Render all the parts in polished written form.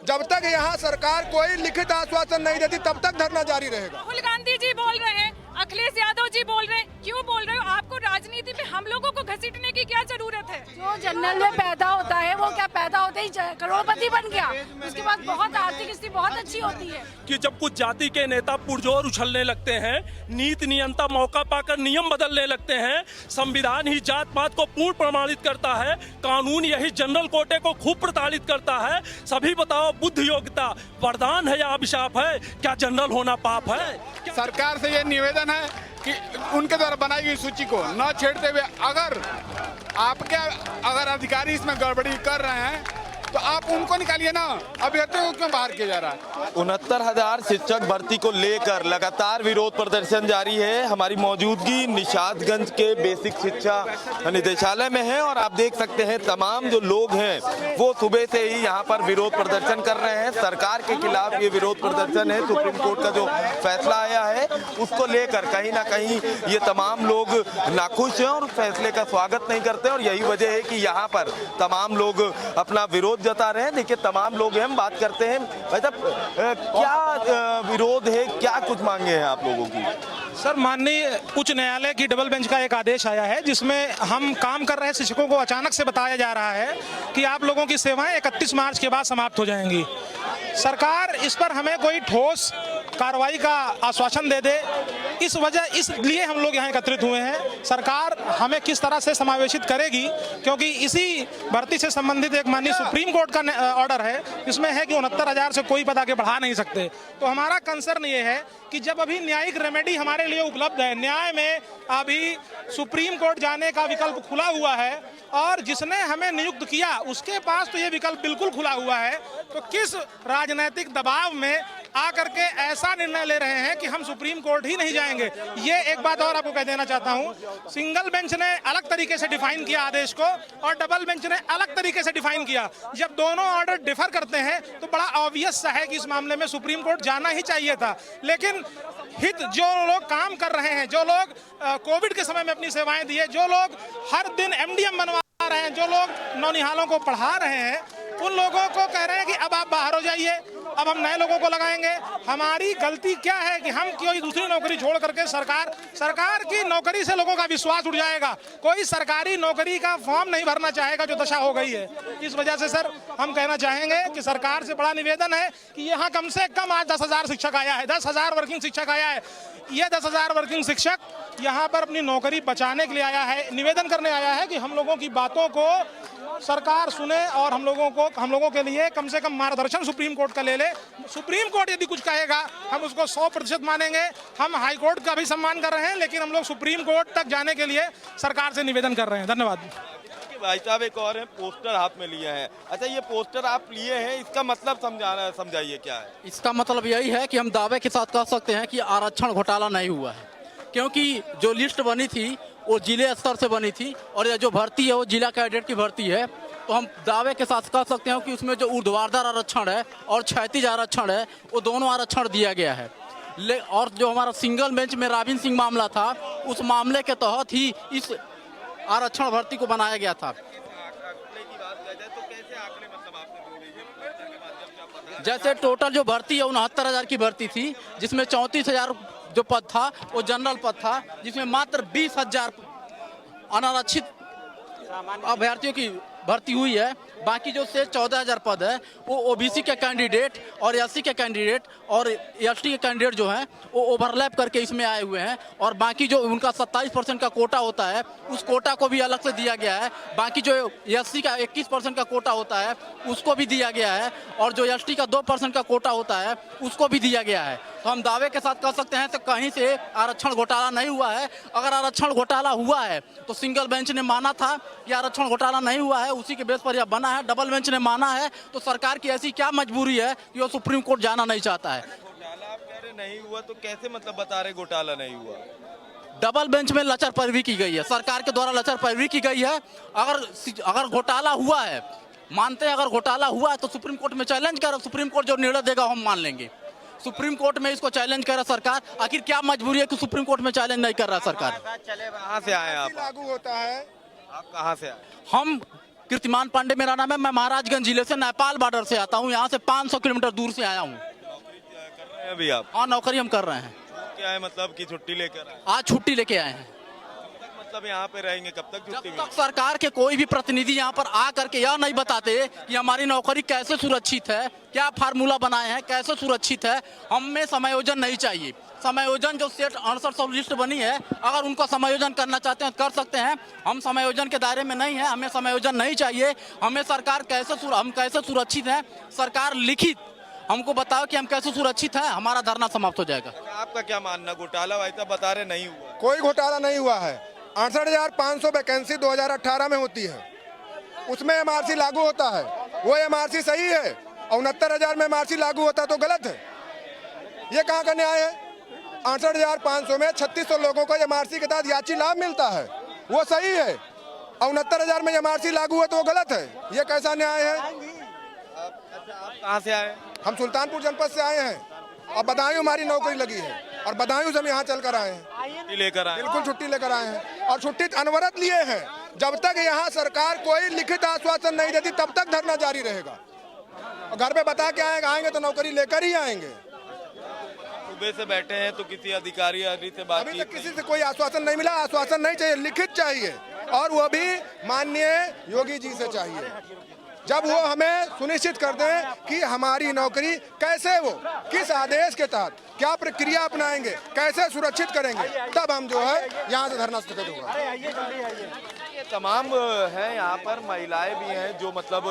जब तक यहाँ सरकार कोई लिखित आश्वासन नहीं देती तब तक धरना जारी रहेगा। राहुल गांधी जी बोल रहे हैं, अखिलेश यादव जी बोल रहे हैं, क्यों बोल रहे हो? आपको राजनीति में हम लोगों को घसीटने की क्या जरूरत है? जो जनरल में पैदा होता है वो क्या पैदा होते ही करोड़पति बन गया, उसके बाद बहुत आर्थिक स्थिति बहुत अच्छी होती है। कि जब कुछ जाति के नेता पुरजोर उछलने लगते हैं, नीति नियंता मौका पाकर नियम बदलने लगते हैं, संविधान ही जात पात को पूर्ण प्रमाणित करता है, कानून यही जनरल कोटे को खूब प्रताड़ित करता है, सभी बताओ बुद्ध योग्यता वरदान है या अभिशाप है? क्या जनरल होना पाप है? सरकार से ये निवेदन है कि उनके द्वारा बनाई गई सूची को न छेड़ते हुए अगर अधिकारी इसमें गड़बड़ी कर रहे हैं तो आप उनको निकालिए ना, अभ्यर्थियों को क्यों बाहर किया जा रहा है? 69,000 शिक्षक भर्ती को लेकर लगातार विरोध प्रदर्शन जारी है। हमारी मौजूदगी निषादगंज के बेसिक शिक्षा निदेशालय में है और आप देख सकते हैं तमाम जो लोग हैं वो सुबह से ही यहाँ पर विरोध प्रदर्शन कर रहे हैं। सरकार के खिलाफ ये विरोध प्रदर्शन है। सुप्रीम कोर्ट का जो फैसला आया है उसको लेकर कहीं ना कहीं ये तमाम लोग नाखुश हैं और फैसले का स्वागत नहीं करते और यही वजह है कि यहाँ पर तमाम लोग अपना विरोध जता रहे हैं। देखिए तमाम लोग हैं, हम बात करते हैं भाई साहब, क्या विरोध है, क्या कुछ मांगे हैं आप लोगों की? सर, माननीय उच्च न्यायालय की डबल बेंच का एक आदेश आया है जिसमें हम काम कर रहे शिक्षकों को अचानक से बताया जा रहा है कि आप लोगों की सेवाएं 31 मार्च के बाद समाप्त हो जाएंगी। सरकार इस पर हमें कोई ठोस कार्रवाई का आश्वासन दे दे, इसलिए हम लोग यहाँ एकत्रित हुए हैं। सरकार हमें किस तरह से समावेशित करेगी, क्योंकि इसी भर्ती से संबंधित एक माननीय सुप्रीम कोर्ट का ऑर्डर है, इसमें है कि 69,000 से कोई पद आगे बढ़ा नहीं सकते। तो हमारा कंसर्न ये है कि जब अभी न्यायिक रेमेडी हमारे लिए उपलब्ध है, न्याय में अभी सुप्रीम कोर्ट जाने का विकल्प खुला हुआ है और जिसने हमें नियुक्त किया उसके पास तो ये विकल्प बिल्कुल खुला हुआ है, तो किस राजनीतिक दबाव में आकर के ऐसा निर्णय ले रहे हैं कि हम सुप्रीम कोर्ट ही नहीं जाएंगे? ये एक बात और आपको कह देना चाहता हूं, सिंगल बेंच ने अलग तरीके से डिफाइन किया आदेश को और डबल बेंच ने अलग तरीके से डिफाइन किया। जब दोनों ऑर्डर डिफर करते हैं तो बड़ा ऑब्वियस सा है कि इस मामले में सुप्रीम कोर्ट जाना ही चाहिए था। लेकिन हित जो लोग काम कर रहे हैं, जो लोग कोविड के समय में अपनी सेवाएं दिए, जो लोग हर दिन MDM बनवा रहे हैं, जो लोग नौनिहालों को पढ़ा रहे हैं, उन लोगों को कह रहे हैं कि अब आप बाहर हो जाइए, अब हम नए लोगों को लगाएंगे। हमारी गलती क्या है कि हम कोई दूसरी नौकरी छोड़ करके सरकार की नौकरी से लोगों का विश्वास उठ जाएगा। कोई सरकारी नौकरी का फॉर्म नहीं भरना चाहेगा, जो दशा हो गई है। इस वजह से सर हम कहना चाहेंगे कि सरकार से बड़ा निवेदन है कि यहाँ कम से कम आज 10,000 शिक्षक आया है, 10,000 वर्किंग शिक्षक आया है। ये 10,000 वर्किंग शिक्षक यहाँ पर अपनी नौकरी बचाने के लिए आया है, निवेदन करने आया है कि हम लोगों की बातों को सरकार सुने और हम लोगों के लिए कम से कम मार्गदर्शन सुप्रीम कोर्ट का ले ले। सुप्रीम कोर्ट यदि कुछ कहेगा हम उसको 100% मानेंगे। हम हाई कोर्ट का भी सम्मान कर रहे हैं, लेकिन हम लोग सुप्रीम कोर्ट तक जाने के लिए सरकार से निवेदन कर रहे हैं। धन्यवाद। भाई साहब एक और है, पोस्टर हाथ में लिए हैं। अच्छा, ये पोस्टर आप लिए हैं, इसका मतलब समझाइए क्या है? इसका मतलब यही है कि हम दावे के साथ कह सकते हैं कि आरक्षण घोटाला नहीं हुआ है, क्योंकि जो लिस्ट बनी थी वो जिले स्तर से बनी थी और ये जो भर्ती है वो जिला कैडेट की भर्ती है। तो हम दावे के साथ कह सकते हैं कि उसमें जो ऊर्ध्वाधर आरक्षण है और क्षैतिज आरक्षण है वो दोनों आरक्षण दिया गया है। और जो हमारा सिंगल बेंच में रावीन सिंह मामला था, उस मामले के तहत ही इस आरक्षण भर्ती को बनाया गया था। जैसे टोटल जो भर्ती है 69,000 की भर्ती थी, जिसमें 34,000 जो पद था वो जनरल पद था, जिसमें मात्र 20,000 अनारक्षित अभ्यर्थियों की भर्ती हुई है। बाकी जो से 14,000 पद है वो ओबीसी के कैंडिडेट और एससी के कैंडिडेट और एसटी के कैंडिडेट जो हैं वो ओवरलैप करके इसमें आए हुए हैं। और बाकी जो उनका 27% का कोटा होता है उस कोटा को भी अलग से दिया गया है। बाकी जो एससी का 21% का कोटा होता है उसको भी दिया गया है और जो एसटी का 2% का कोटा होता है उसको भी दिया गया है। तो हम दावे के साथ कह सकते हैं तो कहीं से आरक्षण घोटाला नहीं हुआ है। अगर आरक्षण घोटाला हुआ है तो सिंगल बेंच ने माना था कि आरक्षण घोटाला नहीं हुआ है, उसी के बेस पर यह बना है। डबल बेंच ने माना है, तो सरकार की ऐसी क्या मजबूरी है कि वो सुप्रीम कोर्ट जाना नहीं चाहता है? घोटाला आप कह रहे नहीं हुआ तो कैसे मतलब बता रहे घोटाला नहीं हुआ? डबल बेंच में लचर पैरवी की गई है, सरकार के द्वारा लचर पैरवी की गई है। अगर घोटाला हुआ है, मानते हैं अगर घोटाला हुआ है तो सुप्रीम कोर्ट में चैलेंज करो, सुप्रीम कोर्ट जो निर्णय देगा हम मान लेंगे। सुप्रीम कोर्ट में इसको चैलेंज कर रहा सरकार, आखिर क्या मजबूरी है कि सुप्रीम कोर्ट में चैलेंज नहीं कर रहा सरकार? चले, कहाँ से आए आप? लागू होता है। आप कहाँ से आए? हम कीर्तिमान पांडे मेरा नाम है। मैं महाराजगंज जिले से नेपाल बॉर्डर से आता हूँ। यहाँ से 500 किलोमीटर दूर से आया हूँ। कर रहे हैं अभी आप? हाँ, नौकरी हम कर रहे हैं। क्या है मतलब कि छुट्टी लेकर आए? आज छुट्टी लेके आए हैं। मतलब यहाँ पे रहेंगे कब तक छुट्टी जब तक सरकार के कोई भी प्रतिनिधि यहाँ पर आ करके यह नहीं बताते कि हमारी नौकरी कैसे सुरक्षित है, क्या फार्मूला बनाए हैं, कैसे सुरक्षित है, हमें समायोजन नहीं चाहिए। समायोजन जो सेट 68 लिस्ट बनी है, अगर उनको समायोजन करना चाहते हैं कर सकते हैं। हम समायोजन के दायरे में नहीं है, हमें समायोजन नहीं चाहिए। हमें सरकार हम कैसे सुरक्षित हैं, सरकार लिखित हमको बताओ कि हम कैसे सुरक्षित हैं, हमारा धरना समाप्त हो जाएगा। आपका क्या मानना? घोटाला वैसा बता रहे नहीं हुआ? कोई घोटाला नहीं हुआ है। 68,500 वैकेंसी 2018 में होती है, उसमें एमआरसी लागू होता है। वो एमआरसी सही है, 69,000 में एमआरसी लागू होता है तो गलत है। ये कहाँ का न्याय है? 68,500 में 3600 लोगों को एमआरसी के तहत याची लाभ मिलता है, वो सही है। 69,000 में एमआरसी लागू है तो वो गलत है। ये कैसा न्याय है? आप कहाँ से आए? हम सुल्तानपुर जनपद से आए हैं और बदायूं हमारी नौकरी लगी है और बदायूं से हम यहाँ चल कर आए हैं। छुट्टी लेकर आए? बिल्कुल छुट्टी लेकर आए हैं और छुट्टी अनवरत लिए हैं। जब तक यहाँ सरकार कोई लिखित आश्वासन नहीं देती तब तक धरना जारी रहेगा। और घर पे बता के आएंगे तो नौकरी लेकर ही आएंगे। सुबह से बैठे हैं तो किसी अधिकारी से बात अभी तक किसी से कोई आश्वासन नहीं मिला। आश्वासन नहीं चाहिए, लिखित चाहिए, और वो भी माननीय योगी जी से चाहिए। जब वो हमें सुनिश्चित कर दें कि हमारी नौकरी कैसे, वो किस आदेश के तहत क्या प्रक्रिया अपनाएंगे, कैसे सुरक्षित करेंगे, तब हम जो है यहाँ से धरना स्थगित होगा। तमाम हैं यहाँ पर, महिलाएं भी हैं जो मतलब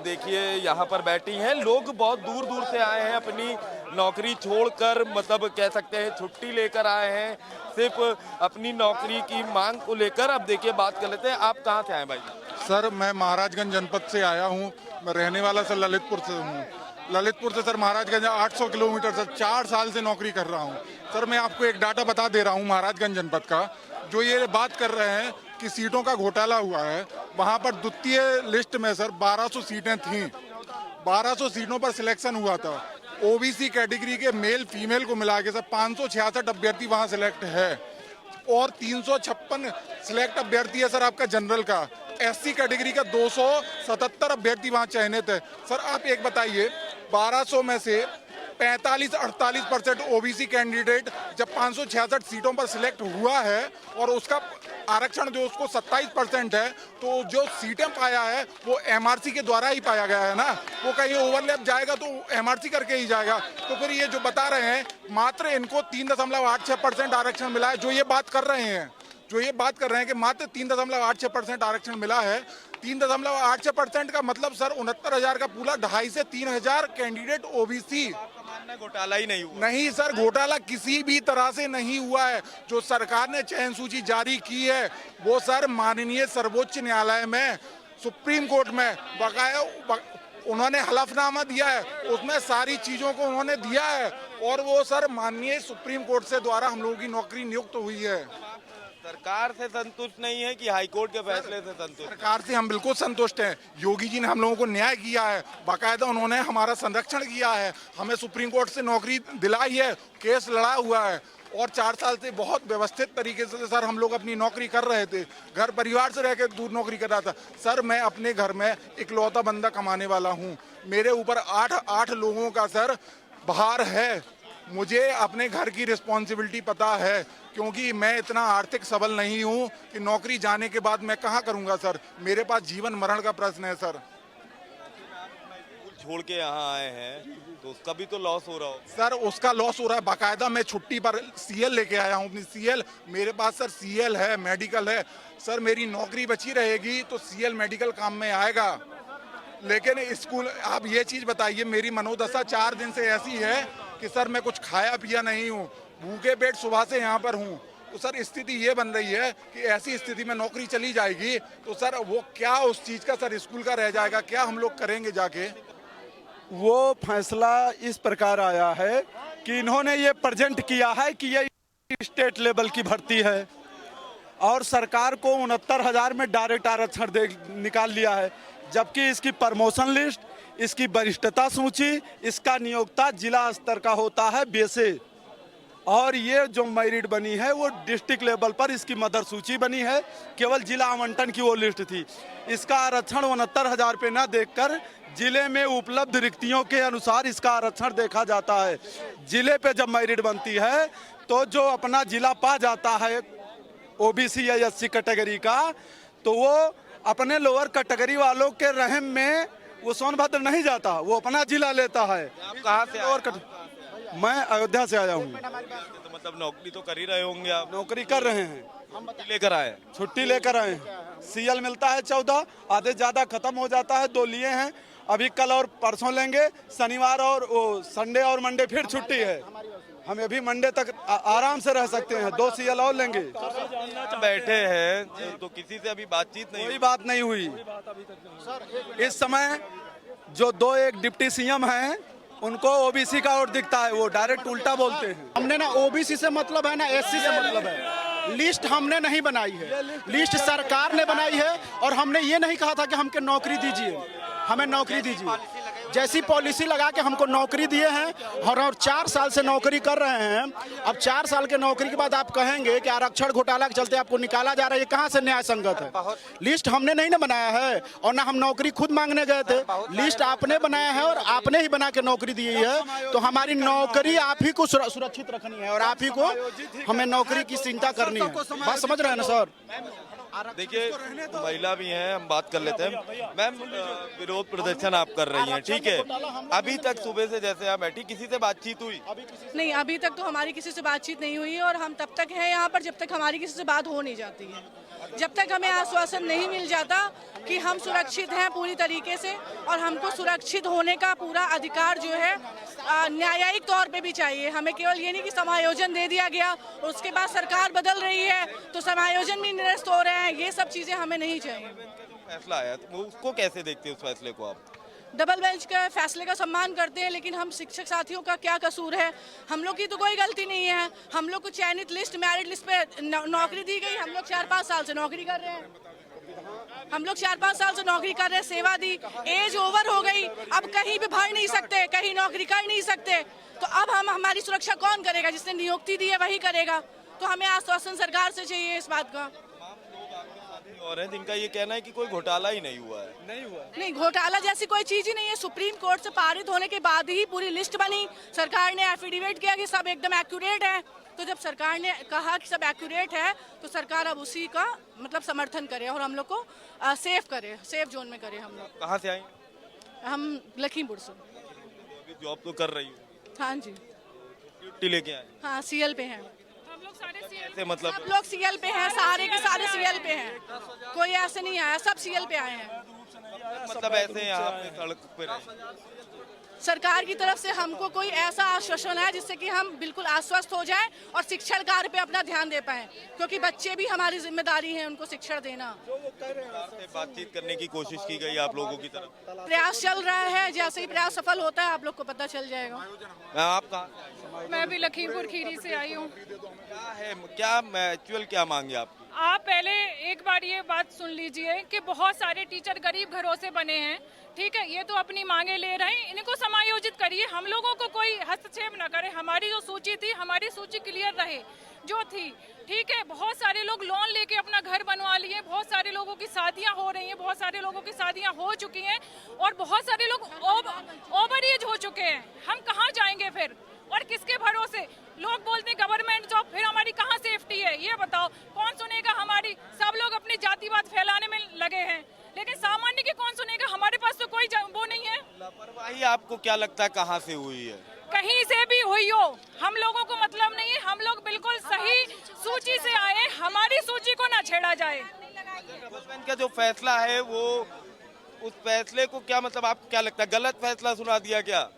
देखिए यहाँ पर बैठी हैं। लोग बहुत दूर दूर से आए हैं, अपनी नौकरी छोड़कर, मतलब कह सकते हैं छुट्टी लेकर आए हैं, सिर्फ अपनी नौकरी की मांग को लेकर। अब देखिए बात कर लेते हैं। आप कहाँ से आए भाई? सर मैं महाराजगंज जनपद से आया हूँ। मैं रहने वाला सर ललितपुर से हूँ। ललितपुर से सर महाराजगंज 800 किलोमीटर से 4 साल से नौकरी कर रहा हूँ। सर मैं आपको एक डाटा बता दे रहा हूँ महाराजगंज जनपद का। जो ये बात कर रहे हैं कि सीटों का घोटाला हुआ है, वहाँ पर द्वितीय लिस्ट में सर 1200 सीटें थीं। 1200 सीटों पर सिलेक्शन हुआ था। ओबीसी कैटेगरी के मेल फीमेल को मिला के सर 566 अभ्यर्थी वहाँ सिलेक्ट है और 356 सिलेक्ट अभ्यर्थी है सर आपका जनरल का। एससी कैटेगरी का 277 अभ्यर्थी वहाँ चयनित है। सर आप एक बताइए, 1200 में से 45-48% ओबीसी कैंडिडेट जब 566 सीटों पर सिलेक्ट हुआ है और उसका आरक्षण जो उसको 27% है, तो जो सीटें पाया है वो एमआरसी के द्वारा ही पाया गया है ना। वो कहीं ओवरलैप जाएगा तो एमआरसी करके ही जाएगा। तो फिर ये जो बता रहे हैं मात्र इनको 3.86% आरक्षण मिला है, जो ये बात कर रहे हैं कि मात्र 3.86% आरक्षण मिला है। 3.86% का मतलब सर 69,000 का पूरा 2,500 से 3,000 कैंडिडेट ओबीसी। घोटाला ही नहीं हुआ? नहीं सर, घोटाला किसी भी तरह से नहीं हुआ है। जो सरकार ने चयन सूची जारी की है वो सर माननीय सर्वोच्च न्यायालय में, सुप्रीम कोर्ट में बकाया उन्होंने हलफनामा दिया है, उसमें सारी चीजों को उन्होंने दिया है और वो सर माननीय सुप्रीम कोर्ट से द्वारा हम लोगों की नौकरी नियुक्त हुई है। सरकार से संतुष्ट नहीं है कि हाईकोर्ट के फैसले से संतुष्ट? सरकार से हम बिल्कुल संतुष्ट हैं। योगी जी ने हम लोगों को न्याय किया है, बाकायदा उन्होंने हमारा संरक्षण किया है, हमें सुप्रीम कोर्ट से नौकरी दिलाई है, केस लड़ा हुआ है और 4 साल से बहुत व्यवस्थित तरीके से सर हम लोग अपनी नौकरी कर रहे थे। घर परिवार से रह के दूर नौकरी कर रहा था। सर मैं अपने घर में इकलौता बंदा कमाने वाला हूँ। मेरे ऊपर 8 लोगों का सर भार है। मुझे अपने घर की रिस्पॉन्सिबिलिटी पता है, क्योंकि मैं इतना आर्थिक सबल नहीं हूँ कि नौकरी जाने के बाद मैं कहाँ करूँगा सर। मेरे पास जीवन मरण का प्रश्न है सर। छोड़ के यहाँ आए हैं तो उसका भी तो लॉस हो रहा हो? सर उसका लॉस हो रहा है। बाकायदा मैं छुट्टी पर सीएल लेके आया हूँ अपनी सीएल। मेरे पास सर सीएल है, मेडिकल है। सर मेरी नौकरी बची रहेगी तो सीएल मेडिकल काम में आएगा। लेकिन स्कूल, आप ये चीज़ बताइए, मेरी मनोदशा 4 दिन से ऐसी है कि सर मैं कुछ खाया पिया नहीं हूँ, भूखे पेट सुबह से यहाँ पर हूँ। तो सर स्थिति ये बन रही है कि ऐसी स्थिति में नौकरी चली जाएगी तो सर वो क्या उस चीज़ का सर स्कूल का रह जाएगा, क्या हम लोग करेंगे जाके। वो फैसला इस प्रकार आया है कि इन्होंने ये प्रेजेंट किया है कि ये स्टेट लेवल की भर्ती है और सरकार को 69,000 में डायरेक्ट आरक्षण निकाल लिया है, जबकि इसकी प्रमोशन लिस्ट, इसकी वरिष्ठता सूची, इसका नियोक्ता जिला स्तर का होता है बेसे। और ये जो मेरिट बनी है वो डिस्ट्रिक्ट लेवल पर इसकी मदर सूची बनी है, केवल जिला आवंटन की वो लिस्ट थी। इसका आरक्षण 69,000 पे न देखकर जिले में उपलब्ध रिक्तियों के अनुसार इसका आरक्षण देखा जाता है। जिले पे जब मेरिट बनती है तो जो अपना जिला पा जाता है ओबीसी या एससी कैटेगरी का, तो वो अपने लोअर कैटेगरी वालों के रहम में वो सोनभद्र नहीं जाता, वो अपना जिला लेता है। आप कहाँ से और मैं अयोध्या से आया हूँ। तो मतलब नौकरी तो कर ही रहे होंगे आप? नौकरी कर रहे हैं, लेकर आए? छुट्टी लेकर आए हैं। सीएल मिलता है 14, आधे ज़्यादा खत्म हो जाता है, 2 लिए हैं, अभी कल और परसों लेंगे। शनिवार और संडे और मंडे फिर छुट्टी है। हम अभी मंडे तक आराम से रह सकते हैं, 2 सीएल और लेंगे। बैठे हैं तो किसी से अभी बातचीत नहीं? कोई बात नहीं हुई। इस समय जो 2-1 डिप्टी सीएम हैं उनको ओबीसी का वोट दिखता है, वो डायरेक्ट उल्टा बोलते हैं। हमने ना ओबीसी से मतलब है ना एससी से मतलब है। लिस्ट हमने नहीं बनाई है, लिस्ट सरकार ने बनाई है। और हमने ये नहीं कहा था कि हमको नौकरी दीजिए, हमें नौकरी दीजिए। जैसी पॉलिसी लगा के हमको नौकरी दिए हैं और 4 साल से नौकरी कर रहे हैं। अब 4 साल के नौकरी के बाद आप कहेंगे कि आरक्षण घोटाला के चलते आपको निकाला जा रहा है, ये कहाँ से न्याय संगत है? लिस्ट हमने नहीं ना बनाया है और ना हम नौकरी खुद मांगने गए थे। लिस्ट आपने बनाया है और आपने ही बना के नौकरी दी है। तो हमारी नौकरी आप ही को सुरक्षित रखनी है और आप ही को हमें नौकरी की चिंता करनी है। बात समझ रहे हैं ना सर? देखिए महिला भी हैं, हम बात कर लेते हैं। मैम, विरोध प्रदर्शन आप कर रही हैं, ठीक है। अभी तक सुबह से जैसे यहाँ बैठी, किसी से बातचीत हुई? नहीं, अभी तक तो हमारी किसी से बातचीत नहीं हुई है और हम तब तक हैं यहाँ पर जब तक हमारी किसी से बात हो नहीं जाती है। जब तक हमें आश्वासन नहीं मिल जाता कि हम सुरक्षित हैं पूरी तरीके से, और हमको सुरक्षित होने का पूरा अधिकार जो है न्यायिक तौर पे भी चाहिए। हमें केवल ये नहीं कि समायोजन दे दिया गया, उसके बाद सरकार बदल रही है तो समायोजन भी निरस्त हो रहे हैं, ये सब चीज़ें हमें नहीं चाहिए। फैसला आया तो उसको कैसे देखते हैं, उस फैसले को आप? डबल बेंच के फैसले का सम्मान करते हैं, लेकिन हम शिक्षक साथियों का क्या कसूर है? हम लोग की तो कोई गलती नहीं है। हम लोग को चयनित लिस्ट, मेरिट लिस्ट पे नौकरी दी गई। हम लोग 4-5 साल से नौकरी कर रहे हैं। हम लोग 4-5 साल से नौकरी कर रहे हैं, सेवा दी, एज ओवर हो गई, अब कहीं भी भर नहीं सकते, कहीं नौकरी कर नहीं सकते। तो अब हमारी सुरक्षा कौन करेगा? जिसने नियुक्ति दी है वही करेगा। तो हमें आश्वासन सरकार से चाहिए इस बात का। और है जिनका ये कहना है कि कोई घोटाला ही नहीं हुआ है। नहीं, घोटाला जैसी कोई चीज ही नहीं है। सुप्रीम कोर्ट से पारित होने के बाद ही पूरी लिस्ट बनी। सरकार ने एफिडेविट किया कि सब एकदम एक्यूरेट है। तो जब सरकार ने कहा कि सब एक्यूरेट है तो सरकार अब उसी का मतलब समर्थन करे और हम लोग को सेफ करे, सेफ जोन में करे। हम लोग कहाँ से आए? हम लखीमपुर से। अभी जॉब तो कर रही हूँ? हाँ जी। ड्यूटी लेके आए? हाँ, सीएल पे हैं। हम लोग सारे ऐसे मतलब सब लोग सीएल पे हैं, सारे के सारे सीएल पे हैं, कोई ऐसे नहीं आया, सब सीएल पे आए हैं। मतलब ऐसे यहाँ पे सड़क पे रहे। सरकार की तरफ से हमको कोई ऐसा आश्वासन है जिससे कि हम बिल्कुल आश्वस्त हो जाएं और शिक्षण कार्य पे अपना ध्यान दे पाएं, क्योंकि बच्चे भी हमारी जिम्मेदारी है उनको शिक्षण देना। बातचीत करने की कोशिश की गई आप लोगों की तरफ? प्रयास चल रहा है, जैसे ही प्रयास सफल होता है आप लोग को पता चल जाएगा। आप कहाँ? मैं भी लखीमपुर खीरी से आई हूँ। क्या है, क्या एक्चुअल क्या मांगे आप? आप पहले एक बार ये बात सुन लीजिए कि बहुत सारे टीचर गरीब घरों से बने हैं, ठीक है। ये तो अपनी मांगे ले रहे हैं, इनको समायोजित करिए, हम लोगों को कोई हस्तक्षेप न करे। हमारी जो सूची थी, हमारी सूची क्लियर रहे जो थी, ठीक है। बहुत सारे लोग लोन लेके अपना घर बनवा लिए, बहुत सारे लोगों की शादियां हो रही हैं, बहुत सारे लोगों की शादियां हो चुकी हैं और बहुत सारे लोग ओवर एज हो चुके हैं। हम कहाँ जाएंगे फिर और किसके भरोसे? लोग बोलते हैं गवर्नमेंट जॉब, फिर हमारी कहाँ सेफ्टी है ये बताओ? कौन सुनेगा हमारी? सब लोग अपनी जातिवाद फैलाने में लगे हैं, लेकिन सामान्य की कौन सुनेगा? हमारे पास तो कोई वो नहीं है। लापरवाही आपको क्या लगता है कहाँ से हुई है? कहीं से भी हुई हो, हम लोगों को मतलब नहीं है। हम लोग बिल्कुल सही सूची से आए, हमारी सूची को ना छेड़ा जाए। गवर्नमेंट का जो फैसला है वो, उस फैसले को क्या मतलब आपको क्या लगता है, गलत फैसला सुना दिया क्या?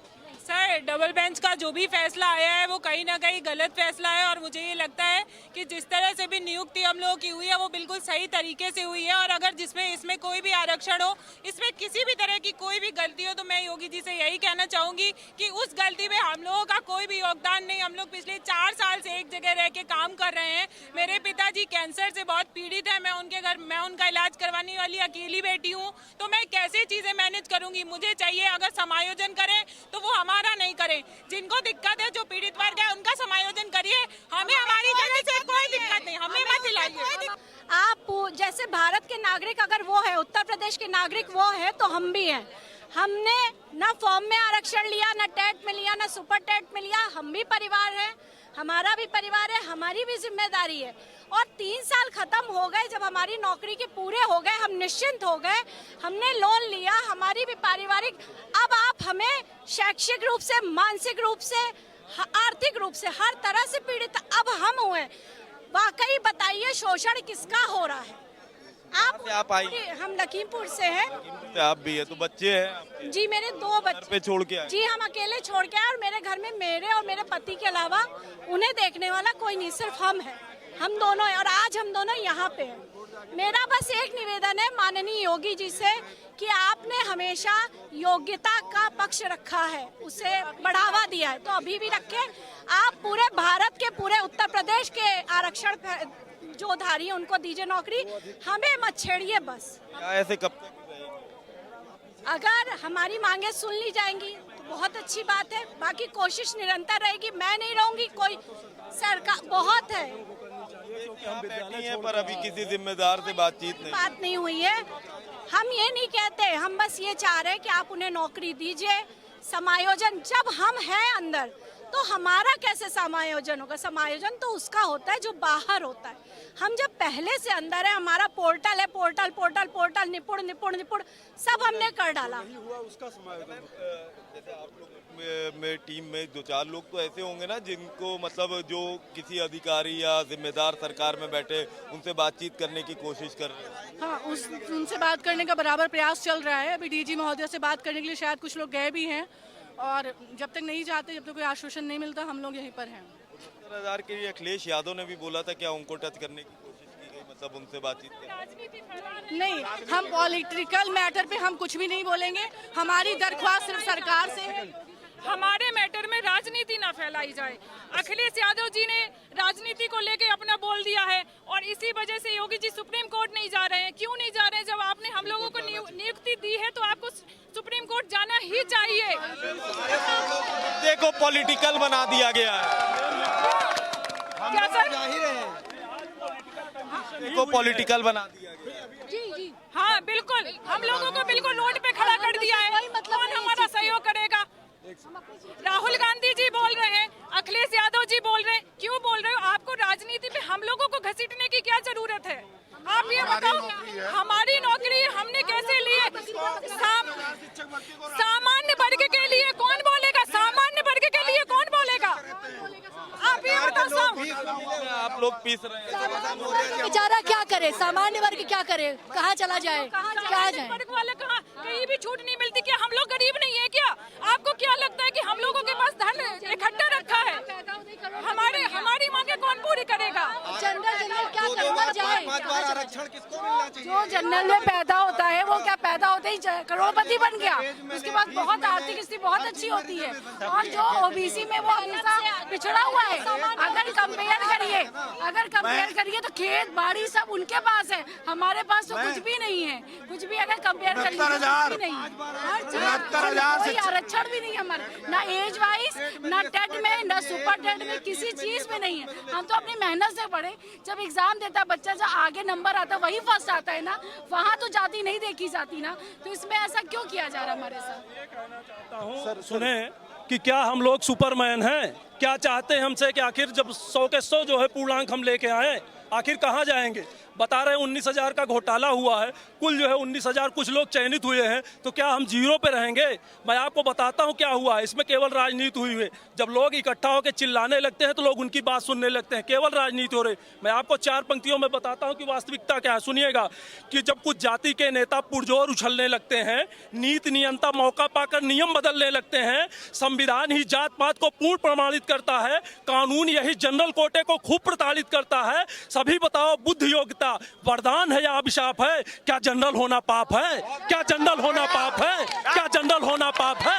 सर, डबल बेंच का जो भी फैसला आया है वो कहीं ना कहीं गलत फैसला है और मुझे ये लगता है कि जिस तरह से भी नियुक्ति हम लोगों की हुई है वो बिल्कुल सही तरीके से हुई है। और अगर इसमें कोई भी आरक्षण हो, इसमें किसी भी तरह की कोई भी गलती हो, तो मैं योगी जी से यही कहना चाहूंगी कि उस गलती में हम लोगों का कोई भी योगदान नहीं। हम लोग पिछले 4 साल से एक जगह रह के काम कर रहे हैं। मेरे पिताजी कैंसर से बहुत पीड़ित है, मैं उनका इलाज करवाने वाली अकेली बेटी हूँ, तो मैं कैसे चीजें मैनेज करूंगी? मुझे चाहिए अगर समायोजन करें तो वो हमारा नहीं करे। करें। जिनको दिक्कत है, जो पीड़ित वर्ग है, उनका समायोजन करिए। हमें हमारी जगह से कोई दिक्कत नहीं, हमें मत हिलाइए। आप जैसे भारत के नागरिक अगर वो है, उत्तर प्रदेश के नागरिक वो है, तो हम भी हैं। हमने ना फॉर्म में आरक्षण लिया, ना टेट में लिया, ना सुपर टेट में लिया। हम भी परिवार है, हमारा भी परिवार है, हमारी भी जिम्मेदारी है। और 3 साल खत्म हो गए, जब हमारी नौकरी के पूरे हो गए, हम निश्चिंत हो गए, हमने लोन लिया, हमारी भी पारिवारिक। अब आप हमें शैक्षिक रूप से, मानसिक रूप से, आर्थिक रूप से हर तरह से पीड़ित अब हम हुए। वाकई बताइए शोषण किसका हो रहा है? आप आई? हम लखीमपुर से हैं। आप भी है तो बच्चे हैं आपके? जी मेरे 2 बच्चे पे छोड़ के आए? जी हम अकेले छोड़ के आए, और मेरे घर में मेरे और मेरे पति के अलावा उन्हें देखने वाला कोई नहीं, सिर्फ हम हैं। हम दोनों हैं, और आज हम दोनों यहाँ पे हैं। मेरा बस एक निवेदन है माननीय योगी जी से कि आपने हमेशा योग्यता का पक्ष रखा है, उसे बढ़ावा दिया है, तो अभी भी रखें। आप पूरे भारत के, पूरे उत्तर प्रदेश के आरक्षण जो धारी है उनको दीजिए नौकरी, हमें मत छेड़िए बस। क्या ऐसे कब तक? अगर हमारी मांगे सुन ली जाएंगी तो बहुत अच्छी बात है, बाकी कोशिश निरंतर रहेगी। मैं नहीं रहूंगी, कोई सरकार बहुत है, हम बैठी हैं, पर अभी किसी जिम्मेदार से बातचीत नहीं बात नहीं हुई है। हम ये नहीं कहते, हम बस ये चाह रहे हैं कि आप उन्हें नौकरी दीजिए। समायोजन जब हम हैं अंदर, तो हमारा कैसे समायोजन होगा? समायोजन तो उसका होता है जो बाहर होता है। हम जब पहले से अंदर है, हमारा पोर्टल है, पोर्टल पोर्टल पोर्टल, निपुण निपुण निपुण सब हमने कर डाला। उसका समायोजन जैसे आप लोग में टीम में 2-4 लोग तो ऐसे होंगे ना जिनको मतलब जो किसी अधिकारी या जिम्मेदार सरकार में बैठे उनसे बातचीत करने की कोशिश कर रहे हैं। हाँ, उनसे बात करने का बराबर प्रयास चल रहा है। अभी डीजी महोदय से बात करने के लिए शायद कुछ लोग गए भी हैं, और जब तक नहीं जाते, जब तक कोई आश्वासन नहीं मिलता, हम लोग यहीं पर हैं। 70,000 के लिए अखिलेश यादव ने भी बोला था, क्या उनको टच करने की कोशिश की गई, मतलब उनसे बातचीत करने? नहीं, हम पॉलिटिकल मैटर पे हम कुछ भी नहीं बोलेंगे। हमारी दरख्वास्त सिर्फ सरकार से है, हमारे मैटर में राजनीति ना फैलाई जाए। अखिलेश यादव जी ने राजनीति को लेके अपना बोल दिया है, और इसी वजह से योगी जी सुप्रीम कोर्ट नहीं जा रहे हैं। क्यों नहीं जा रहे हैं? जब आपने हम लोगों को नियुक्ति दी है तो आपको सुप्रीम कोर्ट जाना ही चाहिए। देखो पॉलिटिकल बना दिया गया है, क्या सर? देखो पॉलिटिकल बना दिया गया है। जी जी हाँ बिल्कुल, हम लोगों को बिल्कुल रोड पे खड़ा कर दिया है। कौन हमारा सहयोग करेगा? राहुल गांधी जी बोल रहे हैं, अखिलेश यादव जी बोल रहे हैं। क्यों बोल रहे हो? आपको राजनीति पे हम लोगों को घसीटने की क्या जरूरत है? आप ये बताओ, हमारी नौकरी हमने कैसे ली है? सामान्य वर्ग के लिए कौन बोलेगा? सामान्य वर्ग के लिए कौन बोलेगा? आप ये बताओ। आप लोग पीस रहे हैं, बेचारा क्या करे? सामान्य वर्ग क्या करे? कहाँ चला जाए? क्या जाए? वर्ग वाले कहाँ? कहीं भी छूट नहीं मिलती। क्या हम लोग गरीब नहीं है क्या? आपको क्या लगता है कि हम लोगों के पास धन इकट्ठा रखा है? हमारी मांगे कौन पूरी करेगा? जनरल क्या करना जाए? आरक्षण किसको मिलना चाहिए? जो जनरल में पैदा होता है वो क्या पैदा होते ही करोड़पति बन गया, उसके बाद बहुत आर्थिक स्थिति बहुत अच्छी होती है। और जो ओबीसी में वो हमेशा पिछड़ा हुआ है। अगर कंपेयर करिए तो खेत बाड़ी सब उनके पास है, हमारे पास तो कुछ भी नहीं है। कुछ भी अगर कंपेयर करिए तो कुछ भी नहीं है। कोई आरक्षण भी नहीं है हमारा, ना एज वाइज, ना टेट में, ना सुपर टेट में, किसी चीज में नहीं है। हम तो अपनी मेहनत से पढ़े। जब एग्जाम देता बच्चा, जब आगे नंबर आता वही फर्स्ट आता है ना, वहाँ तो जाति नहीं देखी जाती ना। तो इसमें ऐसा क्यों किया जा रहा है हमारे साथ? सर सुने कि क्या हम लोग सुपरमैन हैं? क्या चाहते हैं हमसे कि आखिर जब 100 के 100 जो है पूर्णांक हम लेके आए, आखिर कहाँ जाएंगे? बता रहे हैं 19,000 का घोटाला हुआ है, कुल जो है 19,000 कुछ लोग चयनित हुए हैं, तो क्या हम जीरो पे रहेंगे? मैं आपको बताता हूँ क्या हुआ है। इसमें केवल राजनीति हुई है। जब लोग इकट्ठा होकर चिल्लाने लगते हैं तो लोग उनकी बात सुनने लगते हैं, केवल राजनीति हो रही। मैं आपको 4 पंक्तियों में बताता हूँ कि वास्तविकता क्या है। सुनिएगा कि जब कुछ जाति के नेता पुरजोर उछलने लगते हैं, नीति नियंता मौका पाकर नियम बदलने लगते हैं, संविधान ही जात पात को पूर्ण प्रमाणित करता है, कानून यही जनरल कोटे को खूब प्रताड़ित करता है, सभी बताओ बुद्ध योग्यता वरदान है या अभिशाप है? क्या जनरल होना पाप है? क्या जनरल होना पाप है? क्या जनरल होना पाप है?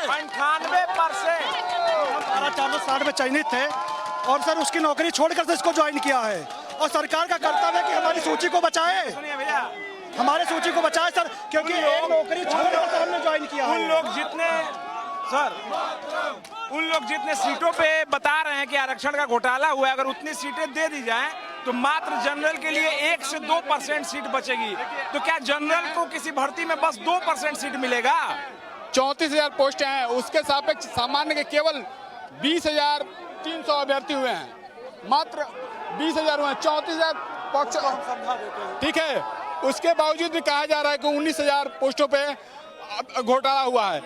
460 में चयनित थे, और सर उसकी नौकरी छोड़कर से इसको ज्वाइन किया है। और सरकार का कर्तव्य है कि हमारी सूची को बचाए, हमारे सूची को बचाए सर, क्योंकि एक नौकरी छोड़कर हमने ज्वाइन किया है। लोग जितने सर उन लोग जितने सीटों पे बता रहे हैं कि आरक्षण का घोटाला हुआ है, अगर उतनी सीटें दे दी जाएं तो मात्र जनरल के लिए 1 से 2% सीट बचेगी। तो क्या जनरल को किसी भर्ती में बस 2% सीट मिलेगा? 34,000 पोस्टें हैं, उसके सापेक्ष सामान्य के केवल 20,300 अभ्यर्थी हुए हैं, मात्र 20,000 हुए हैं, 34,000 पक्ष, ठीक है। उसके बावजूद भी कहा जा रहा है कि 19,000 पोस्टों पे घोटाला हुआ है।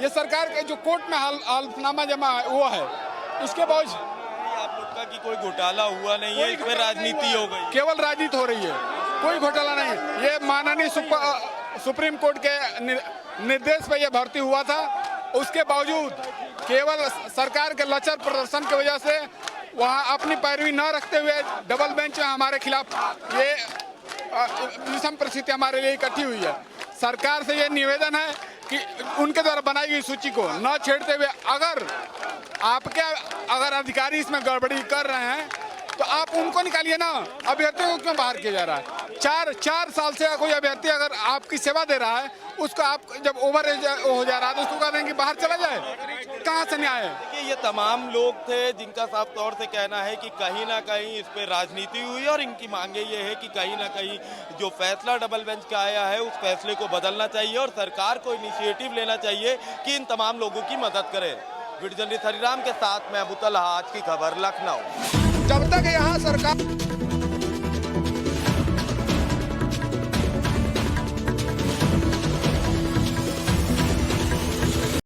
ये सरकार के जो कोर्ट में हल्फनामा जमा है वो है, इसके बावजूद आप लोग का कि कोई घोटाला हुआ नहीं है, इसमें राजनीति हो गई, केवल राजनीति हो रही है, कोई घोटाला नहीं है। ये माननीय सुप्रीम कोर्ट के निर्देश पे ये भर्ती हुआ था, उसके बावजूद केवल सरकार के लचर प्रदर्शन की वजह से वहाँ अपनी पैरवी न रखते हुए डबल बेंच में हमारे खिलाफ ये विषम परिस्थिति हमारे लिए इकट्ठी हुई है। सरकार से ये निवेदन है कि उनके द्वारा बनाई गई सूची को न छेड़ते हुए, अगर अधिकारी इसमें गड़बड़ी कर रहे हैं तो आप उनको निकालिए ना, अभ्यर्थियों को क्यों बाहर किया जा रहा है? चार साल से कोई अभ्यर्थी अगर आपकी सेवा दे रहा है, उसको आप जब ओवर हो जा रहा है तो उसको कह रहे हैं कि बाहर चला जाए, कहाँ से न्याय है? देखिए, ये तमाम लोग थे जिनका साफ तौर से कहना है कि कहीं ना कहीं इस पे राजनीति हुई और इनकी मांगे ये है कि कहीं ना कहीं जो फैसला डबल बेंच का आया है उस फैसले को बदलना चाहिए और सरकार को इनिशिएटिव लेना चाहिए कि इन तमाम लोगों की मदद करे। वीडियो जर्नलिस्ट हरिराम के साथ मैं अबू तलहा, आज की खबर लखनऊ। जब तक यहाँ सरकार